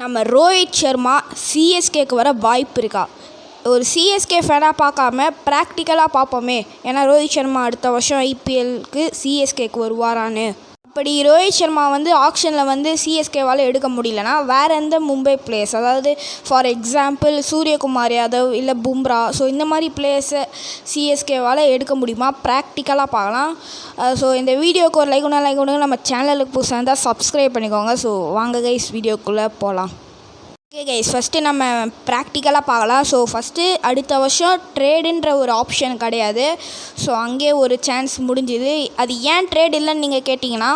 நம்ம ரோஹித் சர்மா சிஎஸ்கேக்கு வர வாய்ப்பு இருக்கா? ஒரு சிஎஸ்கே ஃபேனாக பார்க்காம ப்ராக்டிக்கலாக பார்ப்போமே. ஏன்னா ரோஹித் சர்மா அடுத்த வருஷம் ஐபிஎல்க்கு சிஎஸ்கேக்கு வருவாரான்னு. அப்படி ரோஹித் சர்மா ஆக்ஷனில் சிஎஸ்கேவால் எடுக்க முடியலனா வேறு எந்த மும்பை பிளேயர்ஸ், அதாவது ஃபார் எக்ஸாம்பிள் சூரியகுமார் யாதவ் இல்லை பும்ரா, ஸோ இந்த மாதிரி பிளேயர்ஸை சிஎஸ்கேவால் எடுக்க முடியுமா? ப்ராக்டிக்கலாக பார்க்கலாம். ஸோ இந்த வீடியோக்கு ஒரு லைக் ஒன்று நம்ம சேனலுக்கு புதுசாக இருந்தால் சப்ஸ்கிரைப் பண்ணிக்கோங்க. ஸோ வாங்க கைஸ் வீடியோக்குள்ளே போகலாம். ஓகே கைஸ், ஃபஸ்ட்டு நம்ம ப்ராக்டிக்கலாக பார்க்கலாம். ஸோ ஃபஸ்ட்டு அடுத்த வருஷம் ட்ரேடுன்ற ஒரு ஆப்ஷன் கிடையாது. ஸோ அங்கேயே ஒரு சான்ஸ் முடிஞ்சுது. அது ஏன் ட்ரேட் இல்லைன்னு நீங்கள் கேட்டிங்கன்னா,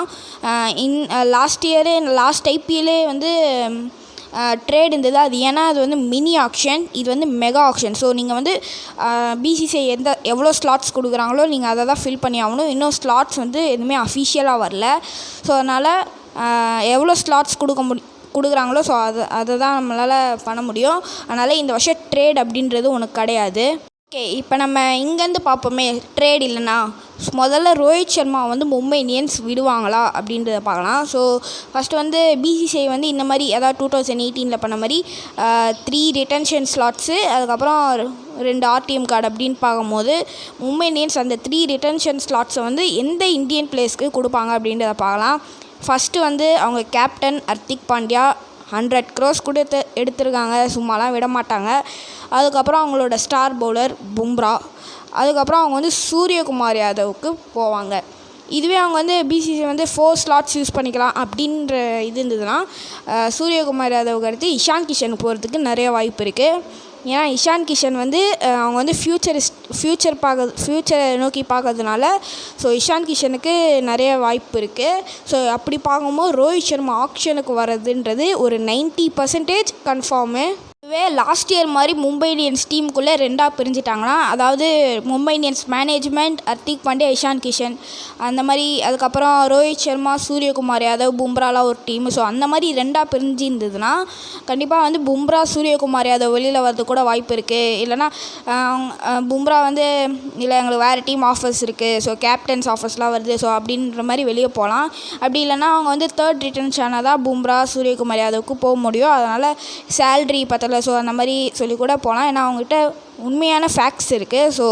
லாஸ்ட் ஐபிஎல்லே ட்ரேட் இருந்தது. அது ஏன்னா அது மினி ஆக்ஷன், இது மெகா ஆக்ஷன். ஸோ நீங்கள் பிசிசிஐ எவ்வளோ ஸ்லாட்ஸ் கொடுக்குறாங்களோ நீங்கள் அதை தான் ஃபில் பண்ணி ஆகணும். இன்னும் ஸ்லாட்ஸ் எதுவுமே அஃபிஷியலாக வரல. ஸோ அதனால் எவ்வளோ ஸ்லாட்ஸ் கொடுக்குறாங்களோ ஸோ அதை தான் நம்மளால் பண்ண முடியும். அதனால் இந்த வருஷம் ட்ரேட் அப்படின்றது ஒன்று கிடையாது. ஓகே, இப்போ நம்ம இங்கேருந்து பார்ப்போமே. ட்ரேட் இல்லைன்னா முதல்ல ரோஹித் சர்மா மும்பை இந்தியன்ஸ் விடுவாங்களா அப்படின்றத பார்க்கலாம். ஸோ ஃபஸ்ட்டு பிசிசிஐ இந்த மாதிரி அதாவது 2018 பண்ண மாதிரி 3 ரிட்டன்ஷன் ஸ்லாட்ஸு, அதுக்கப்புறம் 2 ஆர்டிஎம் கார்டு அப்படின்னு பார்க்கும்போது மும்பை இந்தியன்ஸ் அந்த 3 ரிட்டன்ஷன் ஸ்லாட்ஸை எந்த இந்தியன் பிளேயர்ஸ்க்கு கொடுப்பாங்க அப்படின்றத பார்க்கலாம். ஃபஸ்ட்டு அவங்க கேப்டன் ஹர்திக் பாண்டியா 100 crores கொடுத்து எடுத்திருக்காங்க, சும்மாலாம் விட மாட்டாங்க. அதுக்கப்புறம் அவங்களோட ஸ்டார் பவுலர் பும்ரா, அதுக்கப்புறம் அவங்க சூரியகுமார் யாதவுக்கு போவாங்க. இதுவே அவங்க பிசிசி 4 ஸ்லாட்ஸ் யூஸ் பண்ணிக்கலாம் அப்படின்ற இது இருந்ததுன்னா சூரியகுமார் யாதவுக்கு அடுத்து இஷான் கிஷன் போகிறதுக்கு நிறைய வாய்ப்பு இருக்குது. ஏன்னா இஷான் கிஷன் அவங்க ஃப்யூச்சரை நோக்கி பார்க்கறதுனால ஸோ இஷான் கிஷனுக்கு நிறைய வாய்ப்பு இருக்குது. ஸோ அப்படி பார்க்கும்போது ரோஹித் சர்மா ஆக்ஷனுக்கு வர்றதுன்றது ஒரு 90% கன்ஃபார்மு. இதுவே லாஸ்ட் இயர் மாதிரி மும்பை இந்தியன்ஸ் டீமுக்குள்ளே 2ஆக பிரிஞ்சிட்டாங்கன்னா, அதாவது மும்பை இந்தியன்ஸ் மேனேஜ்மெண்ட் ஹர்திக் பாண்டியா இஷான் கிஷன் அந்த மாதிரி, அதுக்கப்புறம் ரோஹித் சர்மா சூரியகுமார் யாதவ் பும்ராலாம் ஒரு டீமு. ஸோ அந்த மாதிரி 2ஆக பிரிஞ்சிருந்ததுன்னா கண்டிப்பாக பும்ரா சூரியகுமார் யாதவ் வெளியில் வரது கூட வாய்ப்பு இருக்குது. இல்லைனா பும்ரா இல்லை எங்களுக்கு வேறு டீம் ஆஃபர்ஸ் இருக்குது, ஸோ கேப்டன்ஸ் ஆஃபர்ஸ்லாம் வருது, ஸோ அப்படின்ற மாதிரி வெளியே போகலாம். அப்படி இல்லைனா அவங்க 3rd ரிட்டன்ஷனாக தான் பும்ரா சூரியகுமார் யாதவுக்கு போக முடியும். அதனால் சேல்ரி பத்தல, ஸோ அந்த மாதிரி சொல்லி கூட போகலாம். ஏன்னா அவங்ககிட்ட உண்மையான ஃபேக்ட்ஸ் இருக்குது. ஸோ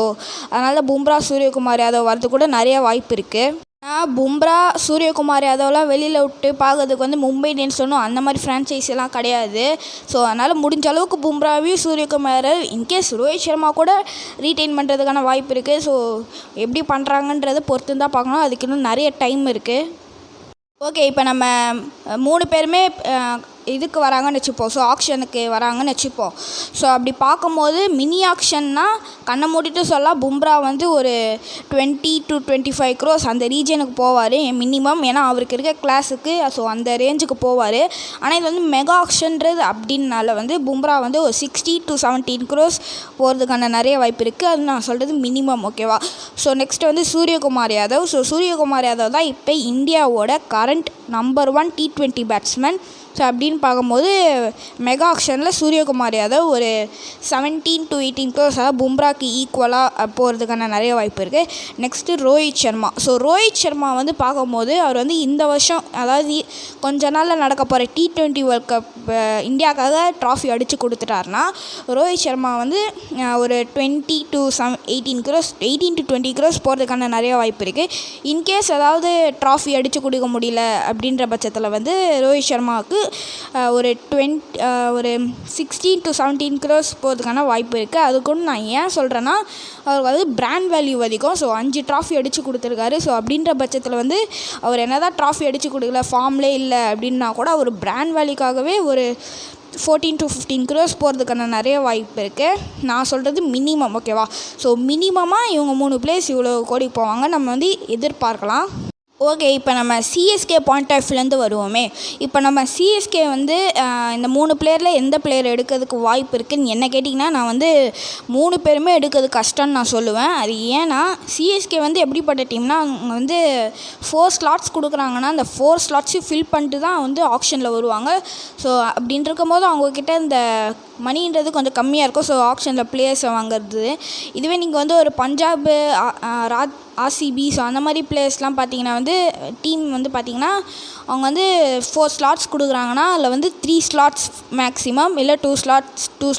அதனால் பும்ரா சூரியகுமார் யாதவ் வரது கூட நிறைய வாய்ப்பு இருக்குது. ஆனால் பும்ரா சூரியகுமார் யாதவ்லாம் வெளியில் விட்டு பார்க்கறதுக்கு மும்பை இந்தியன்ஸ் அந்த மாதிரி ஃப்ரான்ச்சைஸிலாம் கிடையாது. ஸோ அதனால் முடிஞ்ச அளவுக்கு பும்ராவையும் சூரியகுமார் இன்கேஸ் ரோஹித் சர்மா கூட ரீட்டைன் பண்ணுறதுக்கான வாய்ப்பு இருக்குது. ஸோ எப்படி பண்ணுறாங்கன்றதை பொறுத்து தான் பார்க்கணும். அதுக்கு இன்னும் நிறைய டைம் இருக்குது. ஓகே, இப்போ நம்ம 3 பேருமே இதுக்கு வராங்கன்னு வச்சுப்போம். ஸோ ஆக்ஷனுக்கு வராங்கன்னு வச்சுப்போம். ஸோ அப்படி பார்க்கும்போது மினி ஆக்ஷன்னா கண்ணை மூடிட்டு சொல்லலாம் பும்ரா ஒரு 20 to 25 crores அந்த ரீஜனுக்கு போவார் மினிமம். ஏன்னா அவருக்கு இருக்க கிளாஸுக்கு ஸோ அந்த ரேஞ்சுக்கு போவார். ஆனால் இது மெகா ஆக்ஷன்றது அப்படின்னால பும்ரா ஒரு 60 to 17 crores போகிறதுக்கான நிறைய வாய்ப்பு இருக்குது. அது நான் சொல்கிறது மினிமம். ஓகேவா? So next Suryakumar Yadav. So Suryakumar Yadav தான் இப்போ இந்தியாவோட current number 1 T20 batsman. So அப்படின்னு பார்க்கும்போது மெகா ஆக்ஷனில் சூரியகுமார் யாதவ் ஒரு 17 to 18 crores, அதாவது பும்ராக்கு ஈக்குவலாக போகிறதுக்கான நிறைய வாய்ப்பு இருக்குது. நெக்ஸ்ட்டு ரோஹித் சர்மா. ஸோ ரோஹித் சர்மா பார்க்கும்போது அவர் இந்த வருஷம், அதாவது கொஞ்ச நாளில் நடக்க போகிற T20 வேர்ல்ட் கப் இந்தியாவுக்காக ட்ராஃபி அடித்து கொடுத்துட்டாருன்னா ரோஹித் சர்மா ஒரு 20 to 18 crores 18 to 20 crores போகிறதுக்கான நிறைய வாய்ப்பு இருக்குது. இன்கேஸ் ஏதாவது ட்ராஃபி அடித்து கொடுக்க முடியல அப்படின்ற பட்சத்தில் ரோஹித் சர்மாவுக்கு ஒரு 16 to 17 crores போகிறதுக்கான வாய்ப்பு இருக்குது. அதுக்கு நான் ஏன் சொல்கிறேன்னா அவருக்கு பிராண்ட் வேல்யூ அதிகம். ஸோ 5 ட்ராஃபி அடித்து கொடுத்துருக்காரு. ஸோ அப்படின்ற பட்சத்தில் அவர் என்ன தான் ட்ராஃபி அடித்து கொடுக்கல, ஃபார்ம்லே இல்லை அப்படின்னா கூட அவர் பிராண்ட் வேல்யூக்காகவே ஒரு 14 to 15 crores போகிறதுக்கான நிறைய வாய்ப்பு இருக்குது. நான் சொல்கிறது மினிமம். ஓகேவா? ஸோ மினிமமாக இவங்க 3 பிளேயர்ஸ் இவ்வளோ கோடி போவாங்க நம்ம எதிர்பார்க்கலாம். ஓகே, இப்போ நம்ம சிஎஸ்கே பாயிண்ட் ஆஃப் வியூலேருந்து வருவோமே. இப்போ நம்ம சிஎஸ்கே இந்த 3 பிளேயரில் எந்த பிளேயர் எடுக்கிறதுக்கு வாய்ப்பு இருக்குதுன்னு என்ன கேட்டிங்கன்னா, நான் 3 பேருமே எடுக்கிறது கஷ்டம்னு நான் சொல்லுவேன். அது ஏன்னா சிஎஸ்கே எப்படிப்பட்ட டீம்னா, அவங்க 4 ஸ்லாட்ஸ் கொடுக்குறாங்கன்னா அந்த 4 ஸ்லாட்ஸையும் ஃபில் பண்ணிட்டு தான் ஆக்ஷனில் வருவாங்க. ஸோ அப்படின்ட்டு இருக்கும்போது அவங்கக்கிட்ட இந்த மணின்றது கொஞ்சம் கம்மியாக இருக்கும். ஸோ ஆக்ஷனில் பிளேயர்ஸை வாங்குறது. இதுவே நீங்கள் ஒரு பஞ்சாப், ஆர்சிபி, ஸோ அந்த மாதிரி பிளேயர்ஸ்லாம் பார்த்தீங்கன்னா வந்து டீம் வந்து பார்த்திங்கன்னா அவங்க வந்து 4 ஸ்லாட்ஸ் கொடுக்குறாங்கன்னா அதில் வந்து 3 ஸ்லாட்ஸ் மேக்ஸிமம் இல்லை 2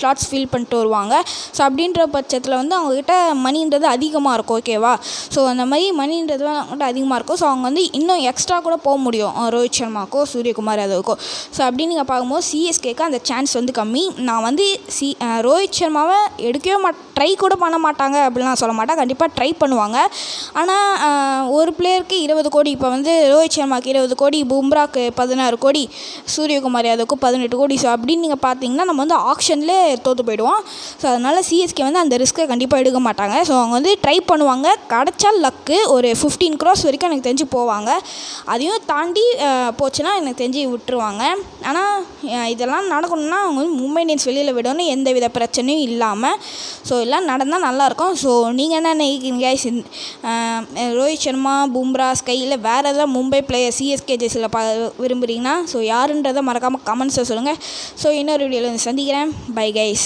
ஸ்லாட்ஸ் ஃபில் பண்ணிட்டு வருவாங்க. ஸோ அப்படின்ற பட்சத்தில் வந்து அவங்கக்கிட்ட மணின்றது அதிகமாக இருக்கும். ஓகேவா? ஸோ அந்த மாதிரி மணின்றது அவங்ககிட்ட அதிகமாக இருக்கும். ஸோ அவங்க வந்து இன்னும் எக்ஸ்ட்ரா கூட போக முடியும் ரோஹித் சர்மாக்கோ சூரியகுமார் யாதவுக்கோ. ஸோ அப்படின்னு நீங்கள் பார்க்கும்போது சிஎஸ்கேக்கு அந்த சான்ஸ் வந்து கம்மி. நான் வந்து ரோஹித் சர்மாவை எடுக்கவே ட்ரை கூட பண்ண மாட்டாங்க அப்படிலாம் சொல்ல மாட்டேன். கண்டிப்பாக ட்ரை பண்ணுவாங்க. ஆனால் ஒரு பிளேயருக்கு 20 கோடி, இப்போ வந்து ரோஹித் சர்மாவுக்கு 20 கோடி, பும்ராக்கு 16 கோடி, சூரியகுமார் யாதவுக்கு 18 கோடி. ஸோ அப்படின்னு நீங்கள் பார்த்தீங்கன்னா நம்ம வந்து ஆக்ஷன்லேயே தோற்று போயிடுவோம். ஸோ அதனால் சிஎஸ்கே வந்து அந்த ரிஸ்க்கை கண்டிப்பாக எடுக்க மாட்டாங்க. ஸோ அவங்க வந்து ட்ரை பண்ணுவாங்க. கிடச்சா லக்கு ஒரு 15 crores வரைக்கும் எனக்கு தெரிஞ்சு போவாங்க. அதையும் தாண்டி போச்சுன்னா எனக்கு தெரிஞ்சு விட்டுருவாங்க. ஆனால் இதெல்லாம் நடக்கணும்னா அவங்க வந்து மும்பை இந்தியன்ஸ் வெளியில் விடணும், எந்த வித பிரச்சனையும் இல்லாமல். ஸோ எல்லாம் நடந்தால் நல்லாயிருக்கும். ஸோ நீங்கள் என்ன நினைக்கிறீங்க? ரோஹித் சர்மா, பும்ரா, ஸ்கை இல்லை வேறு எதாவது மும்பை பிளேயர் சிஎஸ்கே ஜெர்சியில் விரும்புகிறீங்கன்னா ஸோ யாருன்றதை மறக்காமல் கமெண்ட்ஸில் சொல்லுங்கள். ஸோ இன்னொரு வீடியோவில் சந்திக்கிறேன். Bye guys.